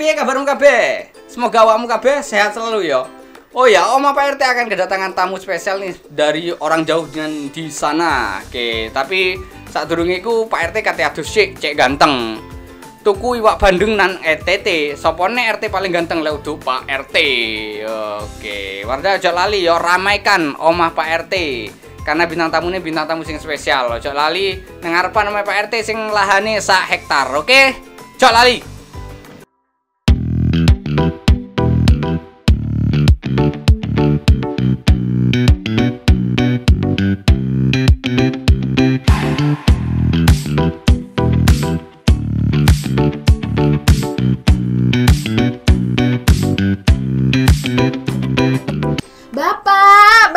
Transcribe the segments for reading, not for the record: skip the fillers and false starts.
piye kabarmu kabeh? Semoga awakmu kabeh sehat selalu ya. Oh ya, Oma Pak RT akan kedatangan tamu spesial nih dari orang jauh dan di sana. Oke, tapi sadurunge iku Pak RT kate adus cek ganteng. Tuku iwak bandeng nan ETT. Sopone RT paling ganteng lek udu Pak RT. Oke, warga aja lali ya ramaikan omah Pak RT. Karena bintang tamunya bintang tamu sing spesial. Ojo lali nang ngarepan omah Pak RT sing lahane sak hektar. Oke? Ojo lali.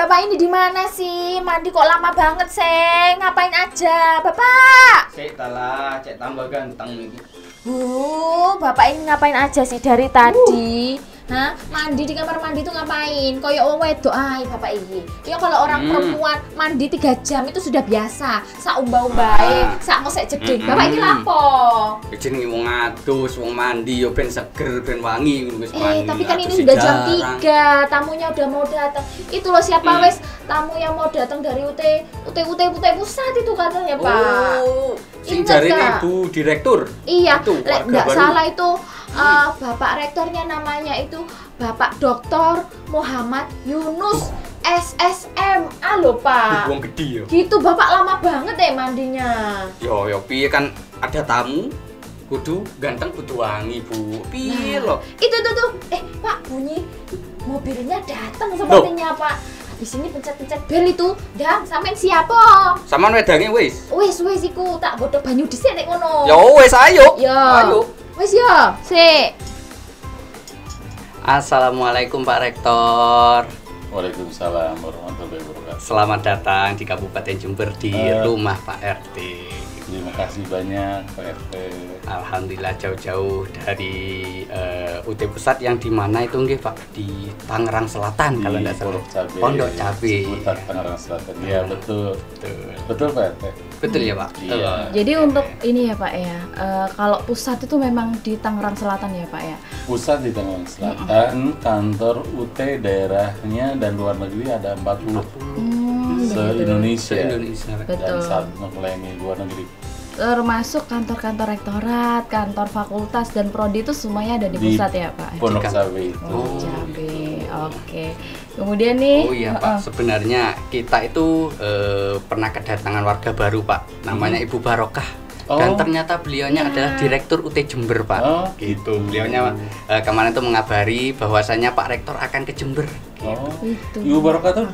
Bapak ini di mana sih? Mandi kok lama banget, Seng? Ngapain aja, Bapak? Sik talah, cek tambah ganteng iki. Bapak ini ngapain aja sih dari tadi? Hah? Mandi di kamar mandi tuh ngapain? Koyok wong wedok ae Bapak iki. Ya kalau orang perempuan mandi 3 jam itu sudah biasa. Sak umba-umbae, sak ngosek jeding. Bapak ini lapo? Jenenge wong adus, wong mandi yo ben seger, ben wangi ngono wis mandi. Tapi kan ini sudah jam 3, tamunya udah mau datang. Itu loh siapa wes tamu yang mau datang dari UT pusat itu katanya, Pak. Oh, sing jarene Ibu Direktur. Iya, enggak salah itu Bapak Rektornya namanya itu Bapak Dr. Muhammad Yunus SSM. Lho, Pak. Wong gede ya. Gitu Bapak lama banget deh mandinya. Yo piye kan ada tamu kudu ganteng kudu wangi, Bu. Piye lho? Itu tuh. Pak, bunyi mobilnya datang sepertinya, Pak. Di sini pencet-pencet bel itu. Dan sampean siapa? Saman wedange wis. Wis iku tak bodho banyu dhisik nek ngono. Ya wis ayo. Ayo. Wis ya, sik. Assalamualaikum Pak Rektor. Waalaikumsalam warahmatullahi wabarakatuh. Selamat datang di Kabupaten Jember di rumah Pak RT. Terima kasih banyak Pak RT. Alhamdulillah jauh-jauh dari UT Pusat yang di mana itu nggih Pak? Di Tangerang Selatan Di kalau tidak salah. Cabe, Pondok Cabe. seputar Tangerang Selatan. Ya betul. Betul Pak RT. Betul ya Pak? Iya. Jadi untuk ini ya Pak ya, kalau pusat itu memang di Tangerang Selatan ya Pak ya? Pusat di Tangerang Selatan, kantor UT daerahnya dan luar negeri ada 40 se-Indonesia. Betul. Dan 1 melayani luar negeri. Termasuk kantor-kantor rektorat, kantor fakultas dan prodi itu semuanya ada di pusat ya Pak? Pondok Cabe itu. Pondok Cabe, oke. Kemudian nih. Oh iya Pak, sebenarnya kita itu pernah kedatangan warga baru Pak, namanya Ibu Barokah. Dan ternyata beliaunya adalah Direktur UT Jember Pak. Gitu. Beliaunya kemarin itu mengabari bahwasanya Pak Rektor akan ke Jember. Itu. Ibu Barokah itu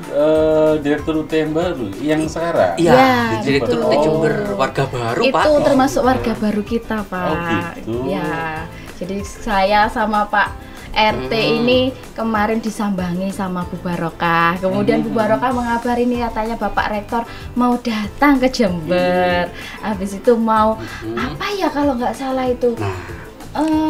Direktur UT yang baru, yang sekarang? Iya, Direktur UT Jember, warga baru itu Pak. Itu termasuk warga baru kita Pak. Gitu. Ya, jadi saya sama Pak RT ini kemarin disambangi sama Bu Barokah. Kemudian Bu Barokah mengabari nih katanya Bapak Rektor mau datang ke Jember. Habis itu mau apa ya kalau nggak salah itu?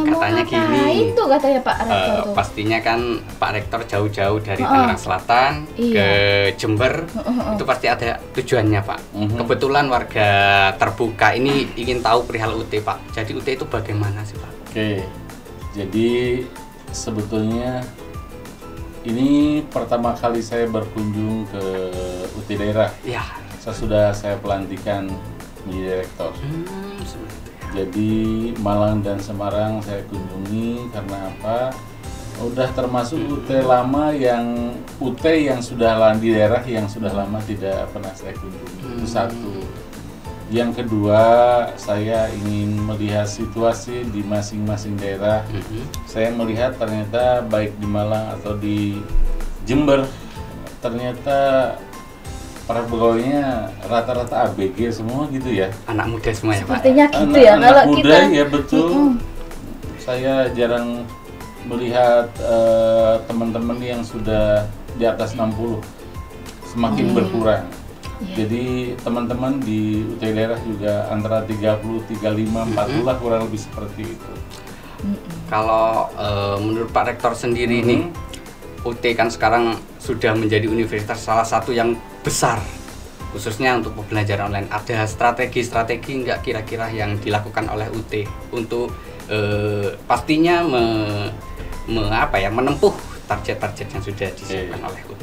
Katanya gini, itu katanya Pak Rektor tuh. Pastinya kan Pak Rektor jauh-jauh dari Tangerang Selatan ke Jember, itu pasti ada tujuannya Pak. Kebetulan warga terbuka ini ingin tahu perihal UT Pak. Jadi UT itu bagaimana sih Pak? Oke, jadi sebetulnya ini pertama kali saya berkunjung ke UT daerah. Ya. Sesudah saya pelantikan menjadi rektor. Jadi Malang dan Semarang saya kunjungi karena apa? Udah termasuk UT lama yang sudah di daerah yang sudah lama tidak pernah saya kunjungi. Itu satu. Yang kedua, saya ingin melihat situasi di masing-masing daerah. Saya melihat ternyata baik di Malang atau di Jember, ternyata para pegawainya rata-rata ABG semua gitu ya. Anak muda semua ya Pak? Sepertinya gitu ya kalau muda, kita. Ya betul. Saya jarang melihat teman-teman yang sudah di atas 60, semakin berkurang. Jadi teman-teman di UT daerah juga antara 30, 35, 40 lah kurang lebih seperti itu. Kalau menurut Pak Rektor sendiri nih, UT kan sekarang sudah menjadi universitas salah satu yang besar khususnya untuk pembelajaran online. Ada strategi-strategi nggak kira-kira yang dilakukan oleh UT untuk pastinya menempuh target-target yang sudah disiapkan oleh UT.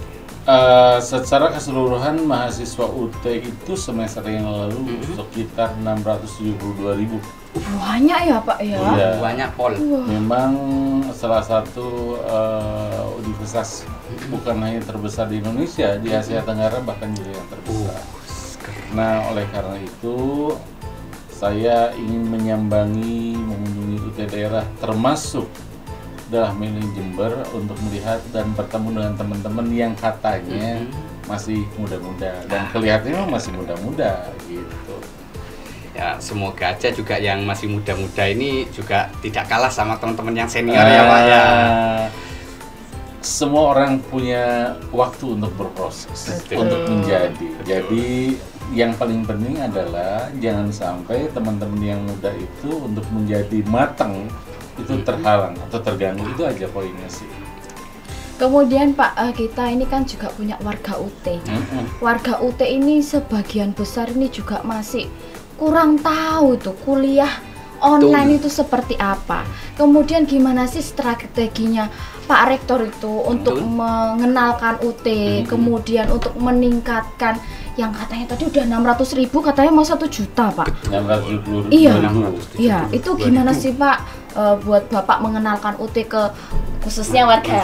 Secara keseluruhan mahasiswa UT itu semester yang lalu sekitar 672.000. Banyak ya Pak ya? Iya. Banyak pol. Memang salah satu universitas bukan hanya terbesar di Indonesia, di Asia Tenggara bahkan juga yang terbesar. Nah, oleh karena itu saya ingin menyambangi, mengunjungi UT daerah termasuk dalam ini Jember untuk melihat dan bertemu dengan teman-teman yang katanya masih muda-muda dan kelihatannya masih muda-muda gitu. Ya, semoga aja juga yang masih muda-muda ini juga tidak kalah sama teman-teman yang senior ya Pak ya. Semua orang punya waktu untuk berproses, untuk menjadi. Jadi yang paling penting adalah jangan sampai teman-teman yang muda itu untuk menjadi matang itu terhalang atau terganggu, itu aja poinnya sih. Kemudian Pak, kita ini kan juga punya warga UT. Warga UT ini sebagian besar ini juga masih kurang tahu tuh kuliah online itu seperti apa. Kemudian gimana sih strateginya Pak Rektor itu untuk mengenalkan UT, kemudian untuk meningkatkan yang katanya tadi udah 600.000, katanya mau 1 juta Pak. 670.000. Iya, itu gimana sih Pak buat Bapak mengenalkan UT ke khususnya warga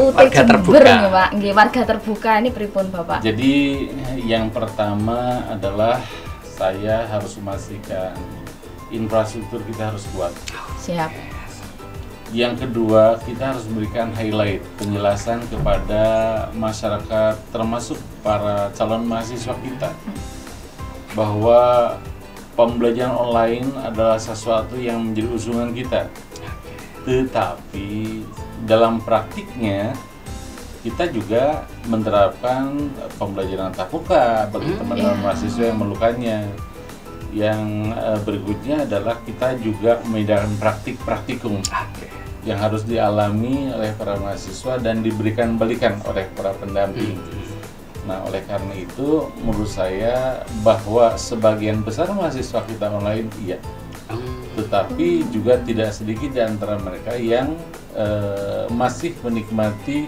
UT Jember nih Pak. Nggih, warga terbuka ini pripun Bapak? Jadi yang pertama adalah saya harus memastikan infrastruktur kita harus kuat. Siap. Yang kedua, kita harus memberikan highlight penjelasan kepada masyarakat termasuk para calon mahasiswa kita bahwa pembelajaran online adalah sesuatu yang menjadi usungan kita. Tetapi dalam praktiknya kita juga menerapkan pembelajaran tatap muka bagi teman-teman mahasiswa yang memerlukannya. Yang berikutnya adalah kita juga menyediakan praktikum yang harus dialami oleh para mahasiswa dan diberikan balikan oleh para pendamping. Nah, oleh karena itu menurut saya bahwa sebagian besar mahasiswa kita online iya, tetapi juga tidak sedikit di antara mereka yang masih menikmati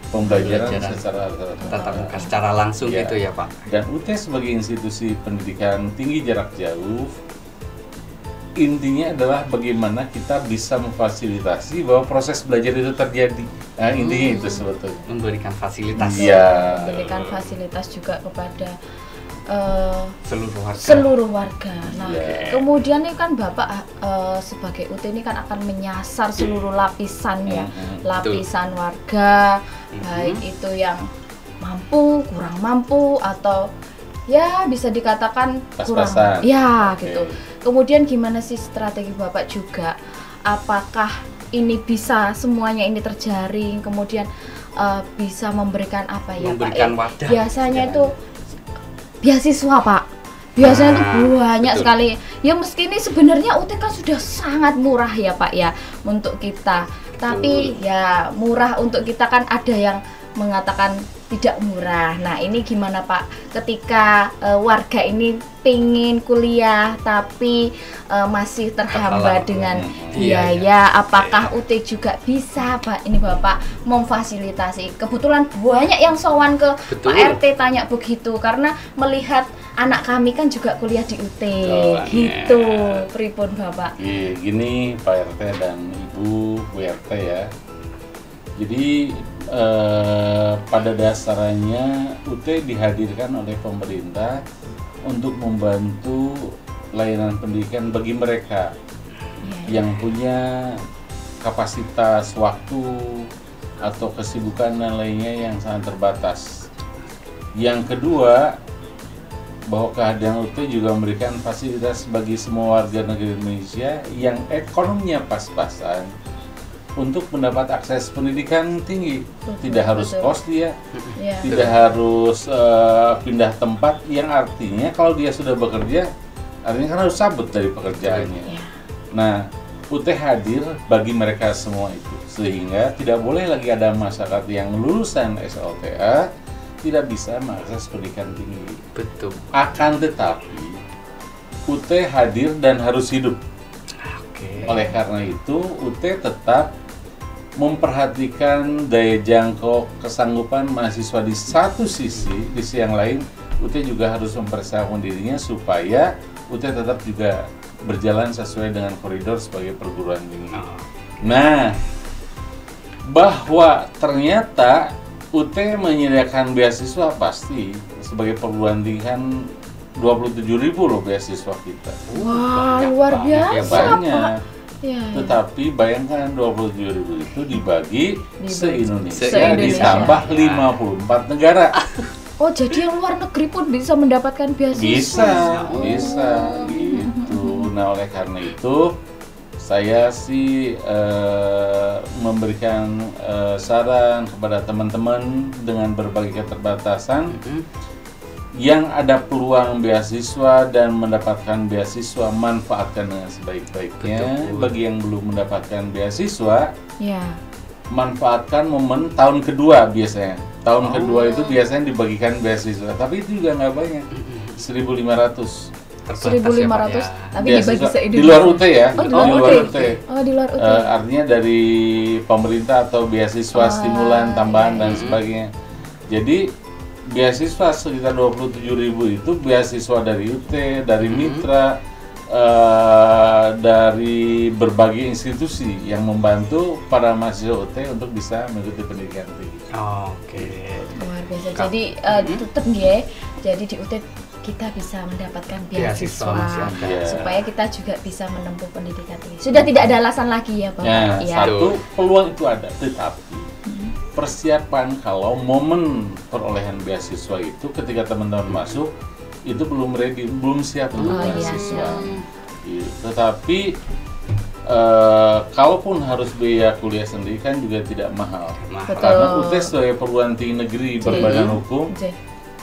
pembelajaran secara tatap muka secara langsung gitu ya Pak. Dan UT sebagai institusi pendidikan tinggi jarak jauh, intinya adalah bagaimana kita bisa memfasilitasi bahwa proses belajar itu terjadi. Nah, intinya itu sebetulnya. Memberikan fasilitas. Iya. Memberikan fasilitas juga kepada seluruh warga. Nah, kemudian ini kan Bapak sebagai UT ini kan akan menyasar seluruh lapisan ya, lapisan warga, baik itu yang mampu, kurang mampu, atau ya bisa dikatakan kurang, ya gitu. Kemudian gimana sih strategi Bapak juga? Apakah ini bisa semuanya ini terjaring, kemudian bisa memberikan apa ya memberikan Pak? Wadah. Biasanya itu beasiswa Pak. Biasanya tuh banyak sekali. Ya meski ini sebenarnya UT kan sudah sangat murah ya Pak ya untuk kita. Tapi ya murah untuk kita kan ada yang mengatakan tidak murah. Nah ini gimana Pak ketika warga ini pingin kuliah tapi masih terhambat dengan biaya, apakah UT juga bisa Pak ini Bapak memfasilitasi? Kebetulan banyak yang sowan ke Pak RT tanya begitu karena melihat anak kami kan juga kuliah di UT gitu. Pripun Bapak? Gini Pak RT dan Ibu RT ya. Jadi pada dasarnya UT dihadirkan oleh pemerintah untuk membantu layanan pendidikan bagi mereka yang punya kapasitas waktu atau kesibukan dan lainnya yang sangat terbatas. Yang kedua, bahwa kehadiran UT juga memberikan fasilitas bagi semua warga negara Indonesia yang ekonominya pas-pasan untuk mendapat akses pendidikan tinggi. Tidak harus kos dia, tidak harus pindah tempat, yang artinya kalau dia sudah bekerja, artinya kan harus cabut dari pekerjaannya. Nah, UT hadir bagi mereka semua itu, sehingga tidak boleh lagi ada masyarakat yang lulusan SLTA tidak bisa mengakses pendidikan tinggi. Betul. Akan tetapi, UT hadir dan harus hidup. Oke. Oleh karena itu, UT tetap memperhatikan daya jangkau kesanggupan mahasiswa di satu sisi, di sisi yang lain UT juga harus mempersiapkan dirinya supaya UT tetap juga berjalan sesuai dengan koridor sebagai perguruan tinggi. Nah, bahwa ternyata UT menyediakan beasiswa pasti sebagai perguruan tinggi kan 27.000 loh beasiswa kita. Wah, luar banget, biasa, banyak. Pak. Ya, ya. Tetapi bayangkan 27.000 itu dibagi se-Indonesia Se-Indonesia. ditambah 54 negara. Oh, jadi yang luar negeri pun bisa mendapatkan beasiswa. Bisa gitu. Nah, oleh karena itu saya sih memberikan saran kepada teman-teman dengan berbagai keterbatasan yang ada peluang beasiswa dan mendapatkan beasiswa, manfaatkan dengan sebaik-baiknya. Betul. Bagi yang belum mendapatkan beasiswa, Ya. manfaatkan momen tahun kedua biasanya. Tahun kedua itu biasanya dibagikan beasiswa, tapi itu juga nggak banyak. 1.500. 1.500, tapi dibagi Beasiswa se-Indonesia. di luar UT ya. Oh, di luar UT. Oh, di luar UT. Artinya dari pemerintah atau beasiswa stimulan tambahan dan sebagainya. Jadi beasiswa sekitar 27.000 itu beasiswa dari UT, dari mitra, dari berbagai institusi yang membantu para mahasiswa UT untuk bisa mengikuti pendidikan tinggi. Oke. Luar biasa. Jadi tetap ya. Jadi di UT kita bisa mendapatkan Beasiswa beasiswa masih ada. Iya. supaya kita juga bisa menempuh pendidikan tinggi. Sudah tidak ada alasan lagi ya, Bapak. Nah, Iya. satu peluang itu ada, tetapi persiapan kalau momen perolehan beasiswa itu ketika teman-teman masuk itu belum ready, belum siap untuk Oh, iya, beasiswa. iya. Gitu. Tetapi kalaupun harus biaya kuliah sendiri kan juga tidak mahal. Betul. Karena UT sebagai perguruan tinggi negeri berbadan hukum, J.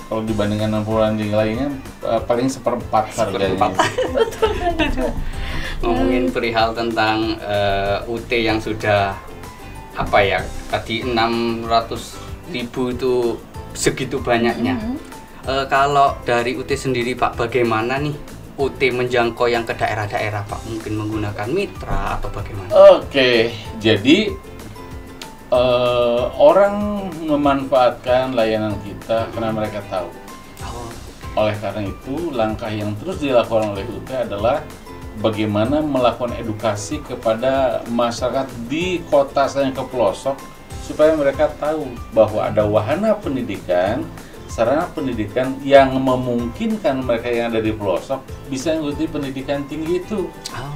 kalau dibandingkan dengan perguruan tinggi lainnya paling seperempat harganya. Ngomongin perihal tentang UT yang sudah apa ya, tadi 600.000 itu segitu banyaknya. Kalau dari UT sendiri Pak, bagaimana nih UT menjangkau yang ke daerah-daerah Pak? Mungkin menggunakan mitra atau bagaimana? Oke, jadi orang memanfaatkan layanan kita karena mereka tahu. Oleh karena itu, langkah yang terus dilakukan oleh UT adalah bagaimana melakukan edukasi kepada masyarakat di kota yang ke pelosok supaya mereka tahu bahwa ada wahana pendidikan, sarana pendidikan yang memungkinkan mereka yang ada di pelosok bisa mengikuti pendidikan tinggi itu.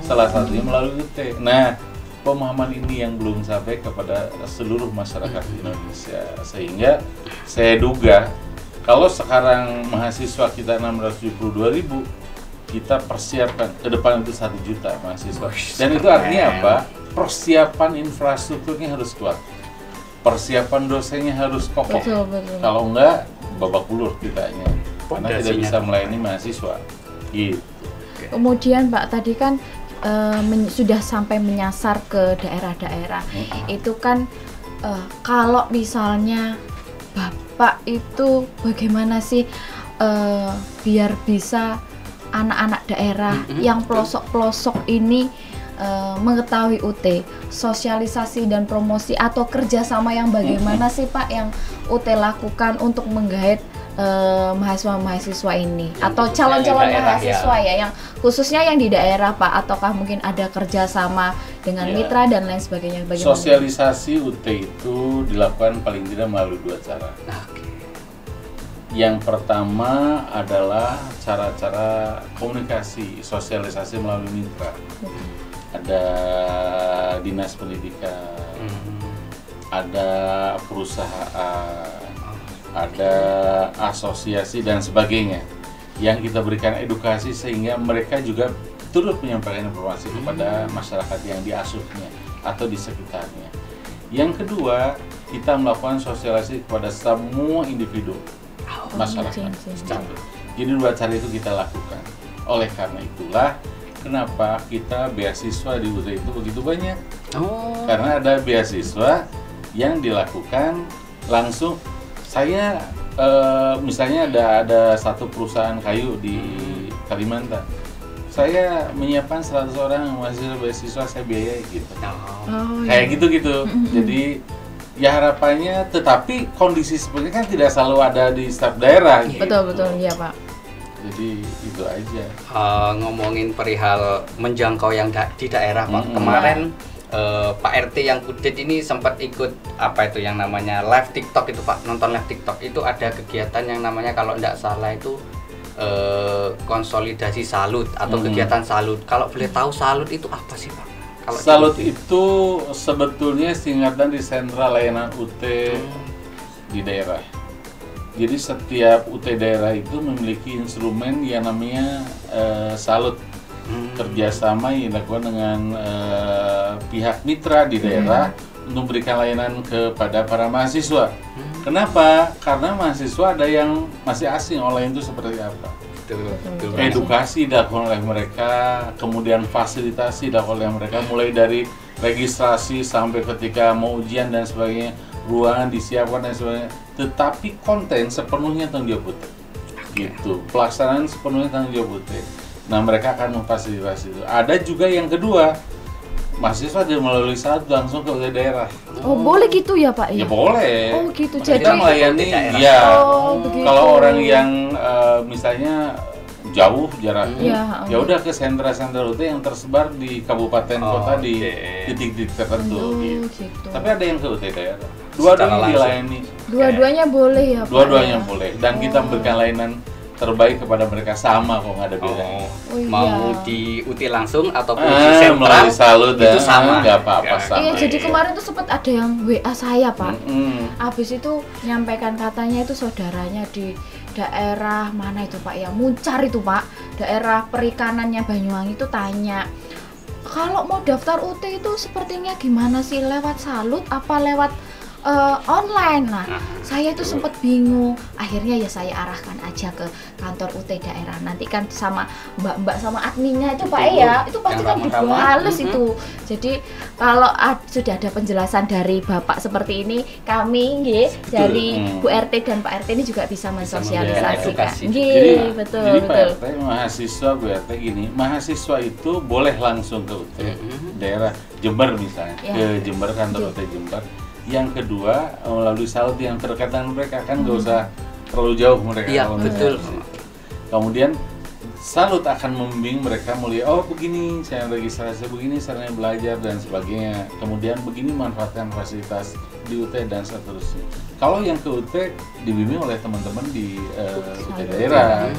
Salah satunya melalui UT. Nah, pemahaman ini yang belum sampai kepada seluruh masyarakat Indonesia, sehingga saya duga kalau sekarang mahasiswa kita 672.000, kita persiapkan ke depan itu 1 juta mahasiswa. Dan itu artinya apa? Persiapan infrastrukturnya harus kuat, persiapan dosennya harus kokoh. Betul, betul. Kalau enggak, babak belur kitanya, karena tidak Fondasinya. bisa melayani mahasiswa. Gitu. Kemudian Pak tadi kan sudah sampai menyasar ke daerah-daerah. Itu kan kalau misalnya Bapak itu bagaimana sih biar bisa anak-anak daerah yang pelosok-pelosok ini mengetahui UT, sosialisasi dan promosi atau kerjasama yang bagaimana sih Pak yang UT lakukan untuk menggait mahasiswa-mahasiswa ini Yang atau khususnya calon-calon di daerah, mahasiswa ya yang khususnya yang di daerah Pak, ataukah mungkin ada kerjasama dengan Ya. mitra dan lain sebagainya? Bagaimana? Sosialisasi UT itu dilakukan paling tidak melalui 2 cara. Oke. Yang pertama adalah cara-cara komunikasi, sosialisasi melalui mitra. Ada dinas pendidikan, ada perusahaan, ada asosiasi dan sebagainya yang kita berikan edukasi sehingga mereka juga turut menyampaikan informasi kepada masyarakat yang diasuhnya atau di sekitarnya. Yang kedua, kita melakukan sosialisasi kepada semua individu masyarakat. Jadi 2 cara itu kita lakukan. Oleh karena itulah kenapa kita beasiswa di UT itu begitu banyak. Karena ada beasiswa yang dilakukan langsung. Saya misalnya ada satu perusahaan kayu di Kalimantan. saya menyiapkan 100 orang mahasiswa beasiswa saya biayai gitu. Oh, Kayak iya. gitu-gitu. Jadi ya harapannya, tetapi kondisi seperti kan tidak selalu ada di setiap daerah. gitu. Betul, iya Pak. Jadi itu aja. Ngomongin perihal menjangkau yang di daerah Pak. Kemarin Pak RT yang Kudet ini sempat ikut apa itu yang namanya live TikTok itu Pak, nonton live TikTok itu ada kegiatan yang namanya kalau tidak salah itu konsolidasi salut atau kegiatan salut. Kalau boleh tahu salut itu apa sih Pak? Kalau Salut itu sebetulnya singkatan di sentra layanan UT di daerah. Jadi setiap UT daerah itu memiliki instrumen yang namanya salut. Kerjasama yang dilakukan dengan pihak mitra di daerah untuk memberikan layanan kepada para mahasiswa. Kenapa? Karena mahasiswa ada yang masih asing online itu seperti apa. betul. Edukasi dilakukan oleh mereka, kemudian fasilitasi dilakukan oleh mereka, mulai dari registrasi sampai ketika mau ujian dan sebagainya, ruangan disiapkan dan sebagainya. Tetapi konten sepenuhnya tanggung jawab UT. Gitu. Pelaksanaan sepenuhnya tanggung jawab UT. Nah, mereka akan memfasilitasi itu. Ada juga yang kedua, mahasiswa dia melalui salut langsung ke daerah. Oh, boleh gitu ya Pak Ya ya? boleh. Oh, gitu. Kita Jadi melayani, daerah. ya. Oh, begitu. Kalau orang yang misalnya jauh jaraknya, Iya, ya udah ke sentra-sentra UT yang tersebar di kabupaten kota di titik-titik tertentu. Oh, gitu. gitu. Tapi ada yang ke UT daerah. Dua-duanya langsung. dilayani. Dua-duanya boleh ya Pak. Dua-duanya ya? boleh. Dan kita memberikan layanan terbaik kepada mereka sama kok, nggak ada bedanya. Oh, iya. Mau di UT langsung ataupun di sentra Melalui salut itu sama. nggak apa-apa, Ya. sama. Iya, jadi kemarin tuh sempat ada yang WA saya Pak. Mm-mm. Habis itu nyampaikan katanya itu saudaranya di daerah mana itu Pak ya, Muncar itu Pak, daerah perikanannya Banyuwangi itu tanya, kalau mau daftar UT itu sepertinya gimana sih, lewat salut apa lewat online. Nah, saya itu sempat bingung. Akhirnya ya saya arahkan aja ke kantor UT daerah. Nanti kan sama mbak-mbak sama adminnya itu Pak ya, itu pasti kan Yang ramah-ramah. dibales itu. Jadi kalau sudah ada penjelasan dari Bapak seperti ini, kami nggih dari Bu RT dan Pak RT ini juga bisa memberikan mensosialisasikan. edukasi. Nggih, betul, jadi betul. Pak RT, mahasiswa Bu RT gini, mahasiswa itu boleh langsung ke UT daerah Jember misalnya, Ya. ke Jember, kantor UT Jember. Yang kedua melalui salut yang terkait dengan mereka, kan nggak usah terlalu jauh mereka. Iya, kalau betul. misalnya. Kemudian salut akan membimbing mereka mulai, oh begini saya registrasi, begini caranya belajar dan sebagainya. Kemudian begini manfaatkan fasilitas di UT dan seterusnya. Kalau yang ke UT dibimbing oleh teman-teman di UT daerah.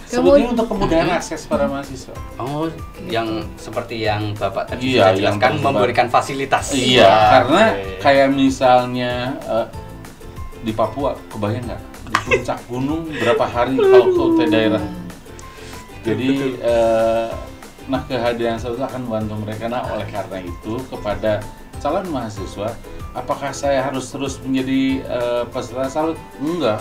Sebetulnya untuk kemudahan akses para mahasiswa. Oh, yang seperti yang Bapak tadi Iya, sudah yang jelaskan, tersebar. memberikan fasilitas. Iya, Wah, karena oke. kayak misalnya di Papua, kebayang nggak di puncak gunung berapa hari kalau ke UT daerah. Jadi, nah kehadiran salut akan membantu mereka. Nah, oleh karena itu kepada calon mahasiswa, apakah saya harus terus menjadi peserta salut? Enggak.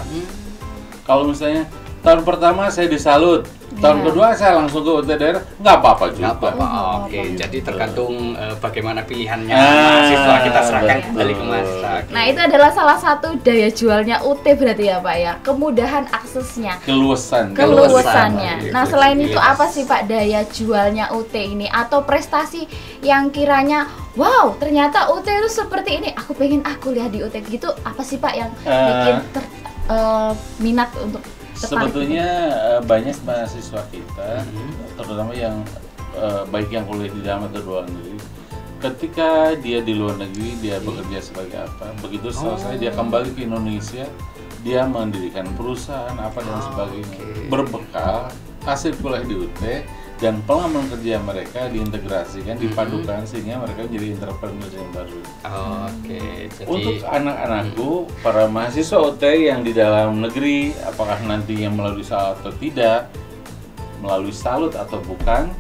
Kalau misalnya tahun pertama saya disalut, tahun Iya. kedua saya langsung ke UT daerah, nggak apa-apa juga. Nggak apa-apa. Oh, Oke, apa-apa. jadi tergantung bagaimana pilihannya Ah, mahasiswa, kita serahkan betul. kembali ke mahasiswa. Oke. Nah, itu adalah salah satu daya jualnya UT berarti ya Pak ya, kemudahan aksesnya. Keluasan. Keluasannya. Iya, Nah, selain itu fleksibilitas. apa sih Pak daya jualnya UT ini atau prestasi yang kiranya wow, ternyata UT itu seperti ini. Aku pengen kuliah di UT gitu. Apa sih Pak yang bikin minat untuk tertarik? Sebetulnya banyak mahasiswa kita, terutama yang baik yang kuliah di dalam atau luar negeri, ketika dia di luar negeri dia bekerja sebagai apa, begitu selesai dia kembali ke Indonesia, dia mendirikan perusahaan apa dan sebagainya, berbekal hasil kuliah di UT dan pengalaman kerja mereka diintegrasikan, dipadukan sehingga mereka menjadi entrepreneur yang baru. Oke, jadi Untuk anak-anakku, para mahasiswa UT yang di dalam negeri, apakah nanti yang melalui salut atau tidak, melalui salut atau bukan,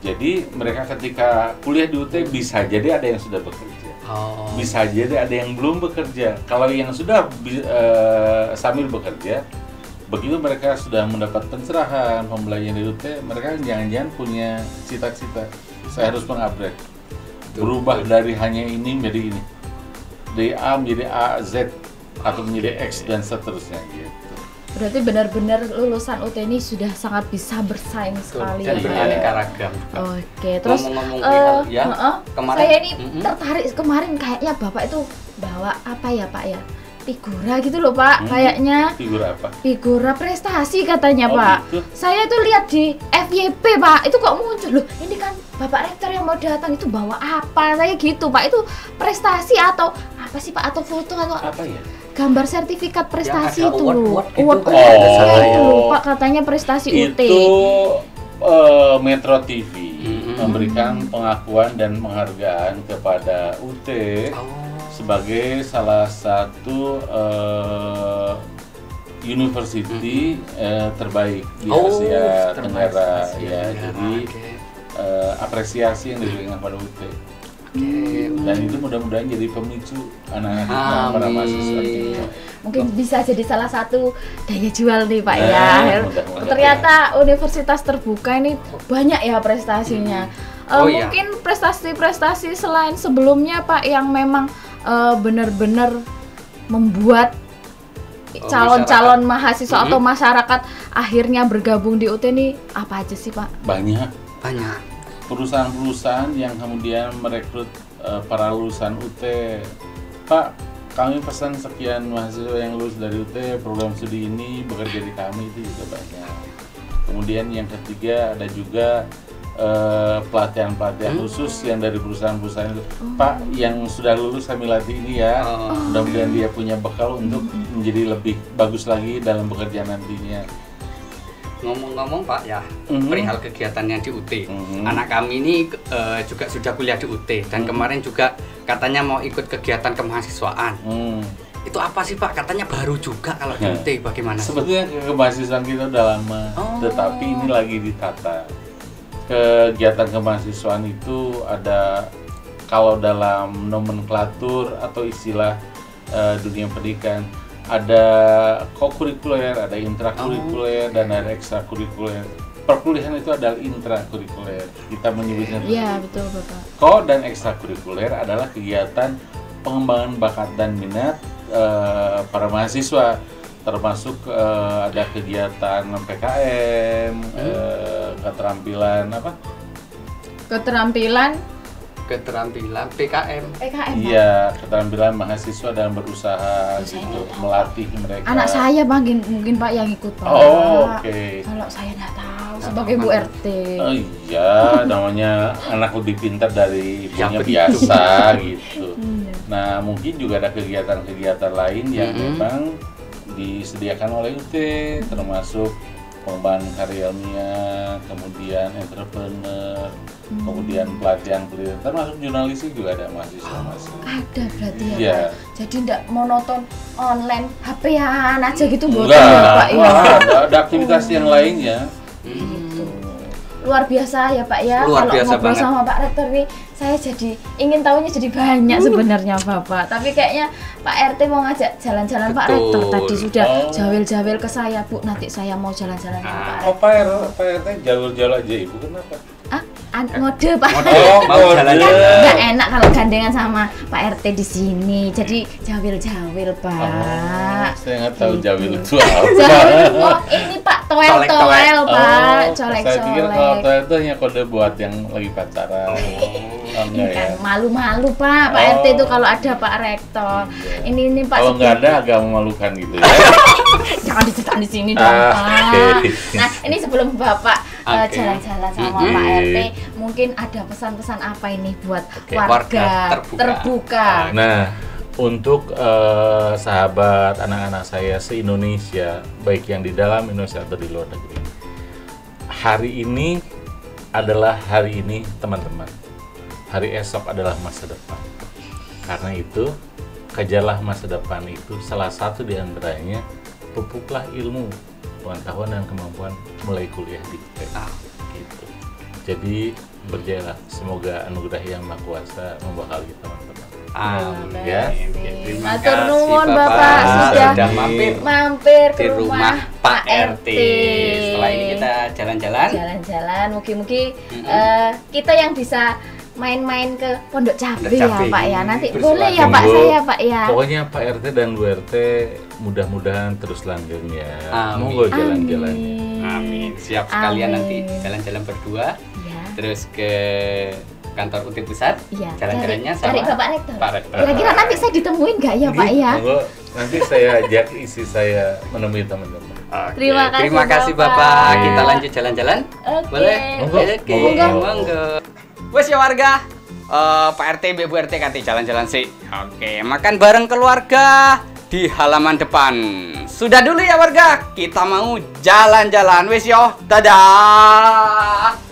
jadi mereka ketika kuliah di UT bisa jadi ada yang sudah bekerja, bisa jadi ada yang belum bekerja. Kalau yang sudah sambil bekerja, begitu mereka sudah mendapat pencerahan, pembelajaran di UT, mereka jangan-jangan punya cita-cita, saya harus mengupgrade, berubah dari hanya ini menjadi ini, dari A menjadi A, Z, atau menjadi X dan seterusnya gitu. Berarti benar-benar lulusan UT ini sudah sangat bisa bersaing sekali Dan ya, Pak. beraneka ragam. Oke, terus Ngomong-ngomong perihal, ya, kemarin saya ini tertarik kemarin kayaknya Bapak itu bawa apa ya Pak ya? Figura gitu loh Pak, kayaknya. Figura apa? Figura prestasi katanya Oh, Pak. gitu. Saya tuh lihat di FYP Pak, itu kok muncul loh. Ini kan Bapak Rektor yang mau datang itu bawa apa? Saya gitu Pak, itu prestasi atau apa sih Pak? Atau foto atau Apa ya? gambar sertifikat prestasi ada itu loh. award-award gitu Award kan. itu Oh. loh Pak, katanya prestasi UT. Itu Metro TV memberikan pengakuan dan penghargaan kepada UT sebagai salah satu university terbaik di Asia Tenggara ya. Jadi apresiasi yang diberikan kepada UT. Dan itu mudah-mudahan jadi pemicu anak-anak kita, para mahasiswa kita. Mungkin bisa jadi salah satu daya jual nih Pak Nah, ya. mudah-mudahan. Ternyata universitas terbuka ini banyak ya prestasinya. Iya. Mungkin prestasi-prestasi selain sebelumnya Pak yang memang benar-benar membuat calon-calon mahasiswa atau masyarakat akhirnya bergabung di UT ini apa aja sih Pak? Banyak Banyak. perusahaan-perusahaan yang kemudian merekrut para lulusan UT. Pak, kami pesan sekian mahasiswa yang lulus dari UT program studi ini bekerja di kami, itu juga banyak. Kemudian yang ketiga ada juga pelatihan-pelatihan khusus yang dari perusahaan-perusahaan itu. Pak, yang sudah lulus kami latih ini ya. Mudah-mudahan dia punya bekal untuk menjadi lebih bagus lagi dalam bekerja nantinya. Ngomong-ngomong Pak ya, perihal kegiatannya di UT. Anak kami ini juga sudah kuliah di UT dan kemarin juga katanya mau ikut kegiatan kemahasiswaan. Itu apa sih Pak? Katanya baru juga kalau di UT, bagaimana? Sebetulnya kemahasiswaan kita udah lama, tetapi ini lagi ditata. Kegiatan kemahasiswaan itu ada, kalau dalam nomenklatur atau istilah dunia pendidikan, ada kokurikuler, ada intrakurikuler, dan ada ekstrakurikuler. Perkuliahan itu adalah intrakurikuler. Kita menyebutnya Iya betul Bapak. Ko dan ekstrakurikuler adalah kegiatan pengembangan bakat dan minat para mahasiswa, termasuk ada kegiatan PKM, keterampilan apa? Keterampilan PKM. PKM. Iya, keterampilan mahasiswa dalam berusaha gitu, melatih mereka. Anak saya mungkin Pak yang ikut Pak. Oh, oke. Kalau saya nggak tahu sebagai Bu RT. Oh iya, namanya anak lebih pintar dari ibunya biasa gitu. Nah, mungkin juga ada kegiatan-kegiatan lain yang memang disediakan oleh UT, termasuk pengembangan karya ilmiah, kemudian entrepreneur, kemudian pelatihan, termasuk jurnalistik juga ada mahasiswa. Ada berarti ya Iya. Pak. Jadi tidak monoton online HP-an aja gitu boten Enggak, ya Pak ya. ada aktivitas yang lainnya. Gitu. Luar biasa ya Pak ya. Luar Kalau biasa ngobrol banget. sama Pak Rektor nih, saya jadi ingin tahunya jadi banyak sebenarnya Bapak. Tapi kayaknya Pak RT mau ngajak jalan-jalan Pak Rektor. Betul. Tadi sudah jawil-jawil ke saya, Bu. Nanti saya mau jalan-jalan sama Pak Oh, Rektor. Pak RT jalur-jalur aja Ibu, kenapa? Ngode Pak. Mau jalan-jalan. Nggak enak kalau gandengan sama Pak RT di sini. Jadi jawil-jawil Pak. Saya nggak tahu Gitu. jawil itu apa. Jawil, oh ini Pak toel-toel Colek-colek. Pak, Saya pikir kalau colek-colek. toel itu hanya kode buat yang lagi pacaran. Oh, enggak ya. Malu-malu Pak, Pak RT itu kalau ada Pak Rektor. Ini Pak. Kalau nggak ada agak memalukan gitu ya. Jangan diceritain di sini dong Pak. Oke. Nah ini sebelum Bapak Oke. jalan-jalan sama Pak RT, mungkin ada pesan-pesan apa ini buat warga warga terbuka. terbuka. Nah, untuk sahabat anak-anak saya se-Indonesia, baik yang di dalam Indonesia atau di luar negeri, hari ini adalah hari ini teman-teman. Hari esok adalah masa depan. Karena itu, kejarlah masa depan itu, salah satu di antaranya pupuklah ilmu, pengetahuan dan kemampuan mulai kuliah di UT. Gitu. Jadi berjalan, semoga anugerah yang Maha Kuasa membekali teman-teman. Amin. Ya. Terima Matur kasih nuwun, Bapak, Bapak sudah mampir ke di rumah Pak RT. Setelah ini kita jalan-jalan. Jalan-jalan, mugi-mugi kita yang bisa main-main ke Pondok Cabe Pondok Cabe. ya Pak ya. Nanti Terus boleh ya Pak monggo. saya Pak ya. Pokoknya Pak RT dan Bu RT mudah-mudahan terus langgeng ya. Amin. Monggo jalan-jalan. Amin. Siap sekalian Amin. nanti jalan-jalan berdua. Iya. Terus ke kantor UT pusat. Iya. Jalan-jalannya sama Cari Bapak Rektor. Pak Rektor. Kira-kira nanti saya ditemuin nggak ya Pak ya? Monggo nanti saya ajak isi saya menemui teman-teman. Oke, Terima kasih, Bapak. Bapak. Kita lanjut jalan-jalan. Oke. Boleh? Monggo. Oke, Monggo. monggo. Wes ya warga. Pak RT, Bu RT kati jalan-jalan sih. Oke, makan bareng keluarga di halaman depan. Sudah dulu ya warga. Kita mau jalan-jalan. Wes yo. Dadah.